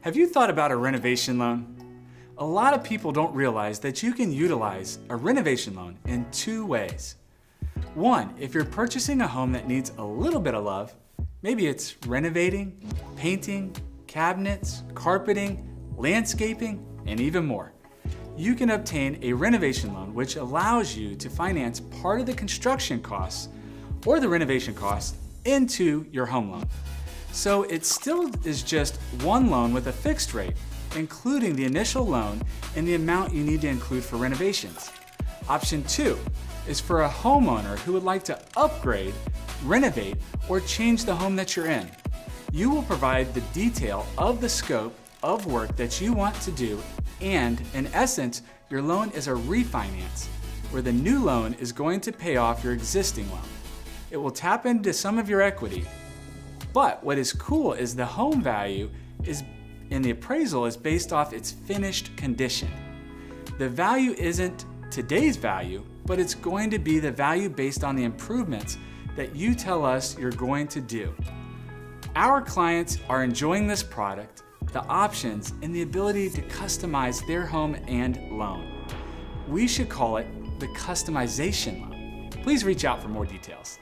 Have you thought about a renovation loan? A lot of people don't realize that you can utilize a renovation loan in two ways. One, if you're purchasing a home that needs a little bit of love, maybe it's renovating, painting, cabinets, carpeting, landscaping, and even more. You can obtain a renovation loan which allows you to finance part of the construction costs or the renovation costs into your home loan. So it still is just one loan with a fixed rate, including the initial loan and the amount you need to include for renovations. Option 2 is for a homeowner who would like to upgrade, renovate, or change the home that you're in. You will provide the detail of the scope of work that you want to do, and in essence, your loan is a refinance, where the new loan is going to pay off your existing loan. It will tap into some of your equity, but what is cool is the home value in the appraisal is based off its finished condition. The value isn't today's value, but it's going to be the value based on the improvements that you tell us you're going to do. Our clients are enjoying this product, the options, and the ability to customize their home and loan. We should call it the customization loan. Please reach out for more details.